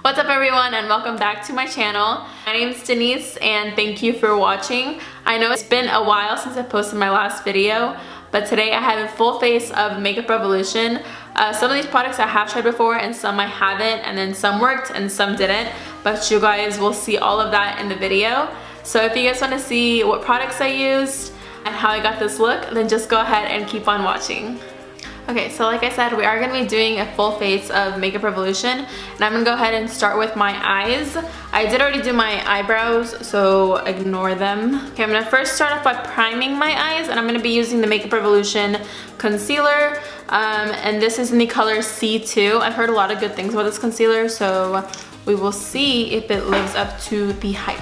What's up everyone and welcome back to my channel. My name is Denise and thank you for watching. I know it's been a while since I posted my last video, but today I have a full face of Makeup Revolution. Some of these products I have tried before and some I haven't, and then some worked and some didn't, but you guys will see all of that in the video. So if you guys want to see what products I used and how I got this look, then just go ahead and keep on watching. Okay, so like I said, we are going to be doing a full face of Makeup Revolution, and I'm going to go ahead and start with my eyes. I did already do my eyebrows, so ignore them. Okay, I'm going to first start off by priming my eyes, and I'm going to be using the Makeup Revolution concealer, and this is in the color C2. I've heard a lot of good things about this concealer, so we will see if it lives up to the hype.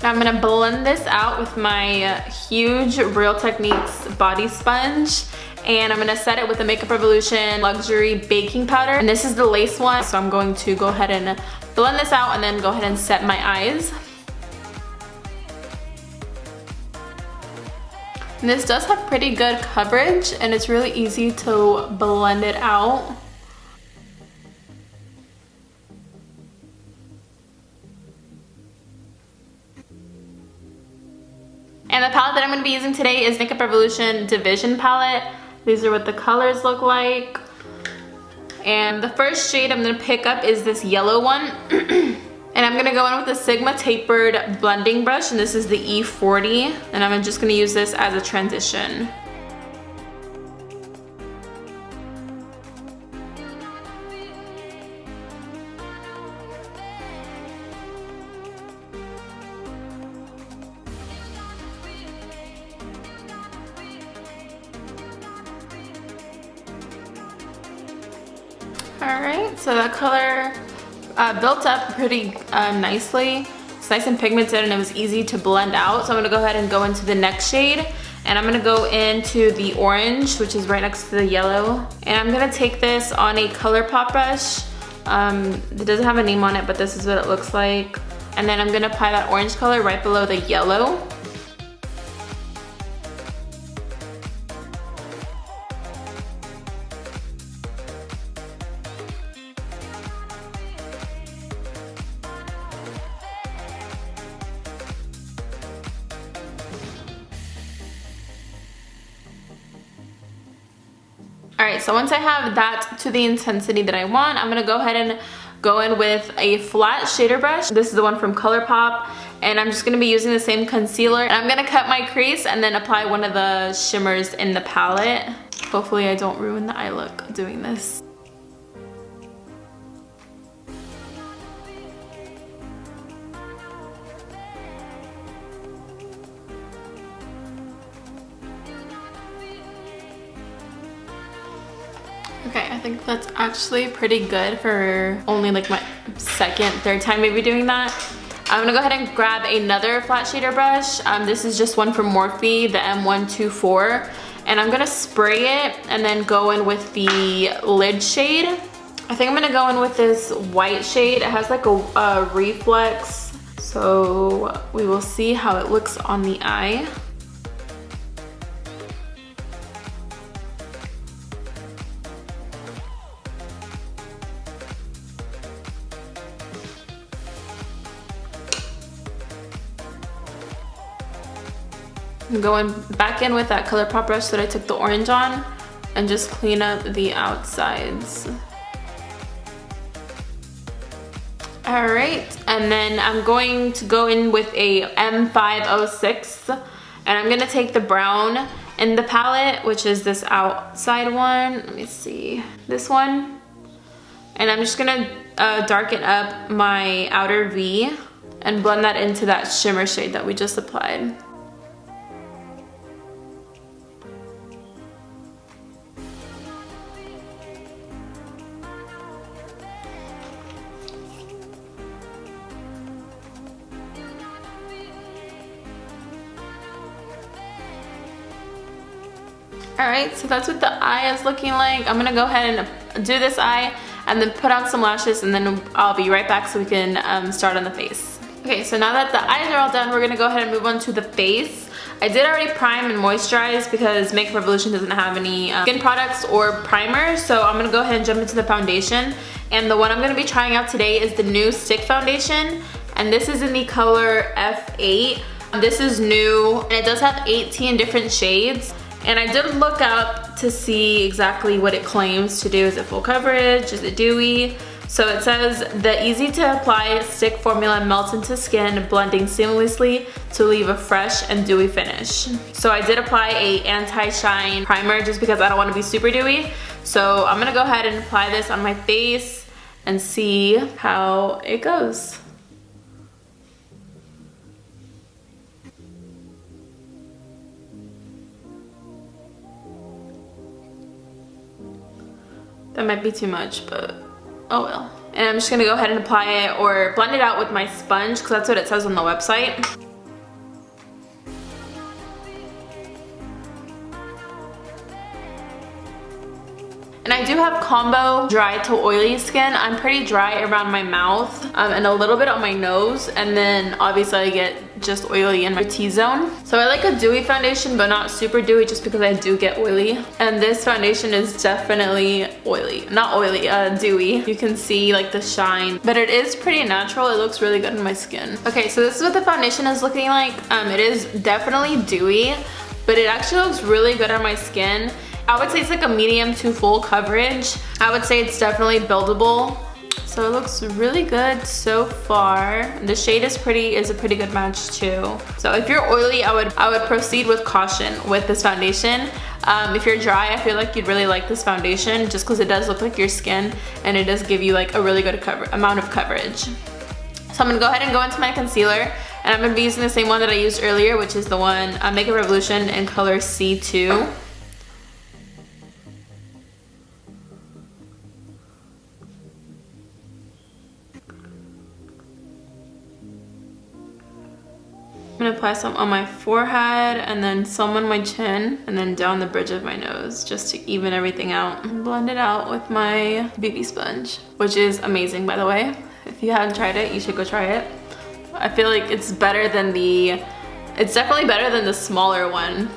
Now I'm gonna blend this out with my huge Real Techniques body sponge, and I'm gonna set it with the Makeup Revolution Luxury Baking Powder, and this is the lace one, so I'm going to go ahead and blend this out and then go ahead and set my eyes. And this does have pretty good coverage and it's really easy to blend it out. And the palette that I'm going to be using today is Makeup Revolution Division palette. These are what the colors look like. And the first shade I'm going to pick up is this yellow one. And I'm going to go in with the Sigma Tapered Blending Brush, and this is the E40. And I'm just going to use this as a transition. Alright, so that color built up pretty nicely. It's nice and pigmented and it was easy to blend out. So I'm going to go ahead and go into the next shade. And I'm going to go into the orange, which is right next to the yellow. And I'm going to take this on a ColourPop brush. It doesn't have a name on it, but this is what it looks like. And then I'm going to apply that orange color right below the yellow. Alright, so once I have that to the intensity that I want, I'm going to go ahead and go in with a flat shader brush. This is the one from ColourPop, and I'm just going to be using the same concealer. And I'm going to cut my crease and then apply one of the shimmers in the palette. Hopefully I don't ruin the eye look doing this. Okay, I think that's actually pretty good for only like my second, third time maybe doing that. I'm gonna go ahead and grab another flat shader brush. This is just one from Morphe, the M124. And I'm gonna spray it and then go in with the lid shade. I think I'm gonna go in with this white shade. It has like a reflex, so we will see how it looks on the eye. I'm going back in with that ColourPop brush that I took the orange on and just clean up the outsides. Alright, and then I'm going to go in with a M506, and I'm going to take the brown in the palette, which is this outside one. Let me see, this one. And I'm just going to darken up my outer V and blend that into that shimmer shade that we just applied. Alright, so that's what the eye is looking like. I'm gonna go ahead and do this eye and then put on some lashes, and then I'll be right back so we can start on the face. Okay, so now that the eyes are all done, we're gonna go ahead and move on to the face. I did already prime and moisturize because Makeup Revolution doesn't have any skin products or primers, so I'm gonna go ahead and jump into the foundation. And the one I'm gonna be trying out today is the new stick foundation, and this is in the color F8. This is new, and it does have 18 different shades. And I did look up to see exactly what it claims to do. Is it full coverage? Is it dewy? So it says the easy to apply stick formula melts into skin, blending seamlessly to leave a fresh and dewy finish. So I did apply a anti-shine primer just because I don't want to be super dewy. So I'm gonna go ahead and apply this on my face and see how it goes. That might be too much, but oh well. And I'm just gonna go ahead and apply it or blend it out with my sponge because that's what it says on the website. And I do have combo dry to oily skin. I'm pretty dry around my mouth and a little bit on my nose, and then obviously I get just oily in my T-zone. So I like a dewy foundation but not super dewy just because I do get oily. And this foundation is definitely oily. Not oily, dewy. You can see like the shine, but it is pretty natural. It looks really good on my skin. Okay, so this is what the foundation is looking like. It is definitely dewy, but it actually looks really good on my skin. I would say it's like a medium to full coverage. I would say it's definitely buildable. So it looks really good so far. The shade is a pretty good match too. So if you're oily, I would proceed with caution with this foundation. If you're dry, I feel like you'd really like this foundation just because it does look like your skin and it does give you like a really good amount of coverage. So I'm gonna go ahead and go into my concealer, and I'm gonna be using the same one that I used earlier, which is the one Makeup Revolution in color C2. I'm gonna apply some on my forehead and then some on my chin and then down the bridge of my nose just to even everything out. Blend it out with my BB sponge, which is amazing, by the way. If you haven't tried it, you should go try it. I feel like it's better than it's definitely better than the smaller one.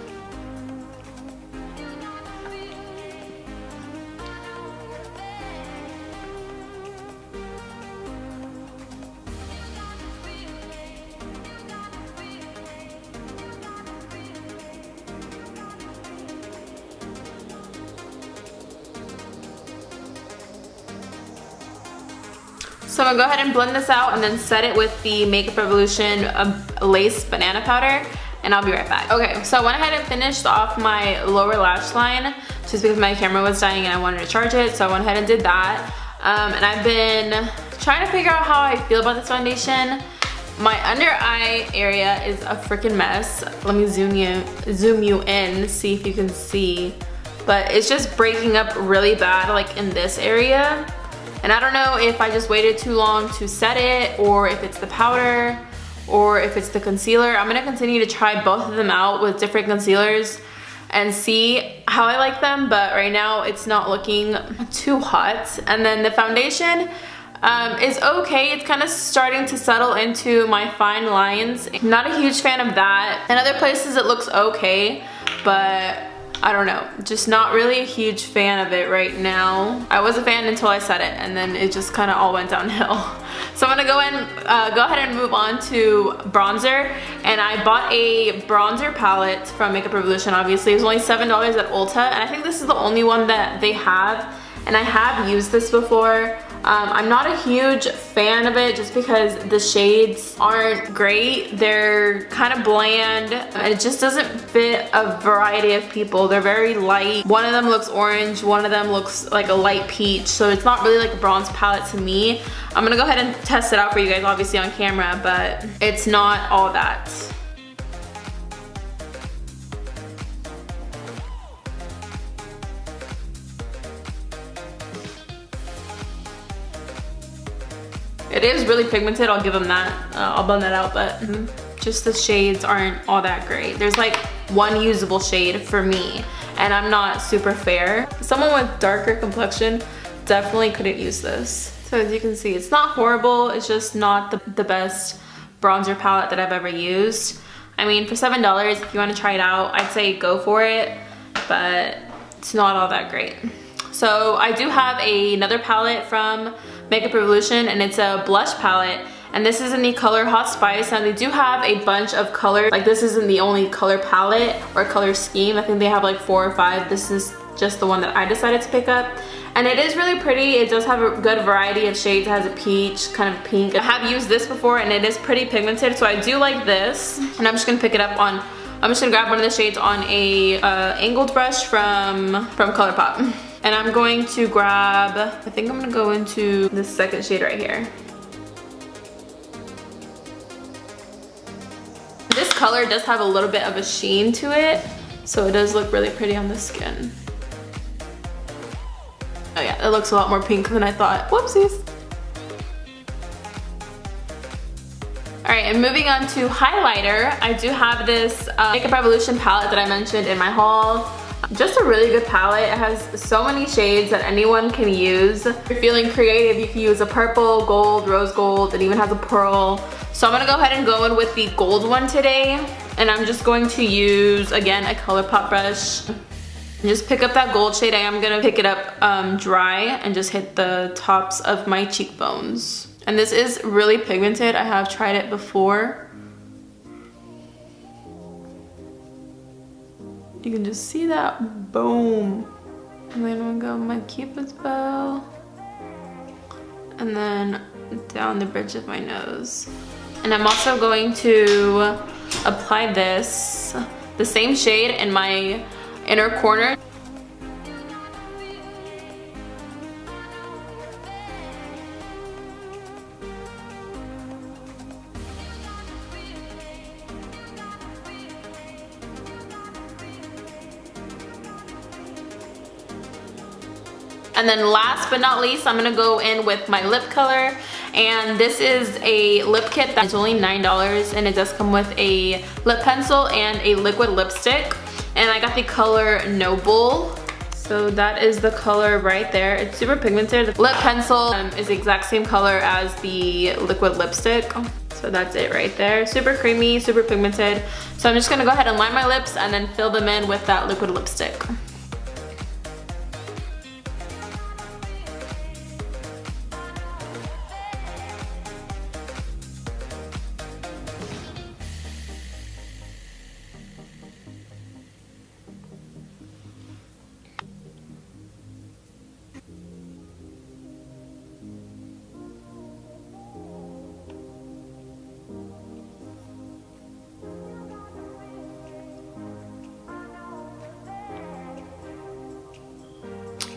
So I'm gonna go ahead and blend this out and then set it with the Makeup Revolution Lace Banana Powder, and I'll be right back. Okay, so I went ahead and finished off my lower lash line just because my camera was dying and I wanted to charge it, so I went ahead and did that. And I've been trying to figure out how I feel about this foundation. My under eye area is a freaking mess. Let me zoom you in, see if you can see. But it's just breaking up really bad, like in this area. And I don't know if I just waited too long to set it, or if it's the powder, or if it's the concealer. I'm gonna continue to try both of them out with different concealers and see how I like them, but right now it's not looking too hot. And then the foundation is okay. It's kind of starting to settle into my fine lines. Not a huge fan of that. In other places it looks okay, but I don't know, just not really a huge fan of it right now. I was a fan until I said it, and then it just kind of all went downhill. So I'm gonna go ahead and move on to bronzer. And I bought a bronzer palette from Makeup Revolution. Obviously, it was only $7 at Ulta, and I think this is the only one that they have. And I have used this before. I'm not a huge fan of it just because the shades aren't great. They're kind of bland. It just doesn't fit a variety of people. They're very light. One of them looks orange, one of them looks like a light peach, so it's not really like a bronze palette to me. I'm gonna go ahead and test it out for you guys, obviously on camera, but it's not all that. It is really pigmented, I'll give them that. I'll blend that out, but just the shades aren't all that great. There's like one usable shade for me, and I'm not super fair. Someone with darker complexion definitely couldn't use this. So as you can see, it's not horrible, it's just not the best bronzer palette that I've ever used. I mean, for $7, if you want to try it out, I'd say go for it, but it's not all that great. So I do have another palette from Makeup Revolution, and it's a blush palette, and this is in the color Hot Spice. Now they do have a bunch of colors, like this isn't the only color palette or color scheme. I think they have like 4 or 5. This is just the one that I decided to pick up, and it is really pretty. It does have a good variety of shades. It has a peach, kind of pink. I have used this before, and it is pretty pigmented, so I do like this, and I'm just gonna pick it up on, I'm just gonna grab one of the shades on a angled brush from ColourPop. And I'm going to grab, I think I'm gonna go into this second shade right here. This color does have a little bit of a sheen to it, so it does look really pretty on the skin. Oh yeah, it looks a lot more pink than I thought. Whoopsies. Alright, and moving on to highlighter, I do have this Makeup Revolution palette that I mentioned in my haul. Just a really good palette. It has so many shades that anyone can use. If you're feeling creative, you can use a purple, gold, rose gold. It even has a pearl. So I'm gonna go ahead and go in with the gold one today. And I'm just going to use, again, a ColourPop brush. And just pick up that gold shade. I am gonna pick it up dry and just hit the tops of my cheekbones. And this is really pigmented. I have tried it before. You can just see that, boom. And then I'm gonna go my Cupid's bow. And then down the bridge of my nose. And I'm also going to apply this, the same shade in my inner corner. And then last but not least, I'm gonna go in with my lip color. And this is a lip kit that's only $9, and it does come with a lip pencil and a liquid lipstick. And I got the color Noble. So that is the color right there. It's super pigmented. The lip pencil is the exact same color as the liquid lipstick. So that's it right there. Super creamy, super pigmented. So I'm just gonna go ahead and line my lips and then fill them in with that liquid lipstick.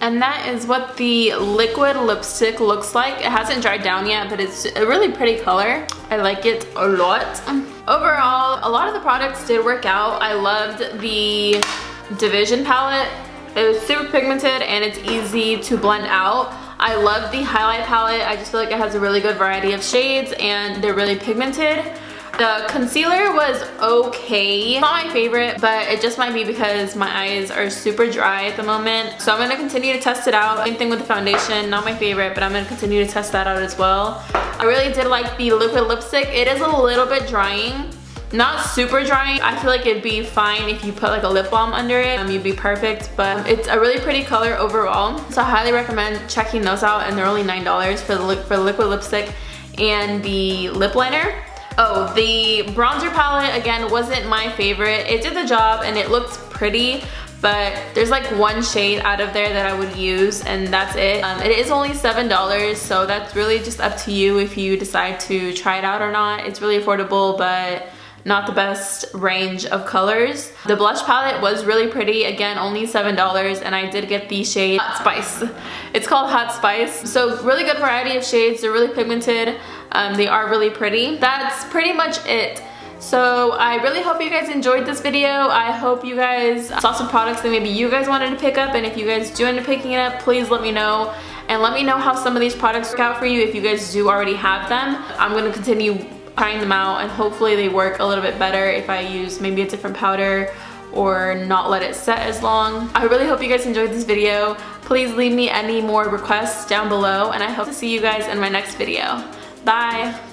And that is what the liquid lipstick looks like. It hasn't dried down yet, but it's a really pretty color. I like it a lot. Overall, a lot of the products did work out. I loved the Division palette. It was super pigmented and it's easy to blend out. I love the highlight palette. I just feel like it has a really good variety of shades and they're really pigmented. The concealer was okay. Not my favorite, but it just might be because my eyes are super dry at the moment. So I'm gonna continue to test it out. Same thing with the foundation, not my favorite, but I'm gonna continue to test that out as well. I really did like the liquid lipstick. It is a little bit drying. Not super drying. I feel like it'd be fine if you put like a lip balm under it. You'd be perfect, but it's a really pretty color overall. So I highly recommend checking those out, and they're only $9 for the liquid lipstick and the lip liner. Oh, the bronzer palette, again, wasn't my favorite. It did the job and it looks pretty, but there's like one shade out of there that I would use, and that's it. It is only $7, so that's really just up to you if you decide to try it out or not. It's really affordable, but not the best range of colors. The blush palette was really pretty, again, only $7, and I did get the shade Hot Spice. It's called Hot Spice. So really good variety of shades. They're really pigmented. They are really pretty. That's pretty much it. So I really hope you guys enjoyed this video. I hope you guys saw some products that maybe you guys wanted to pick up, and if you guys do end up picking it up, please let me know. And let me know how some of these products work out for you if you guys do already have them. I'm gonna continue trying them out, and hopefully they work a little bit better if I use maybe a different powder or not let it set as long. I really hope you guys enjoyed this video. Please leave me any more requests down below, and I hope to see you guys in my next video. Bye!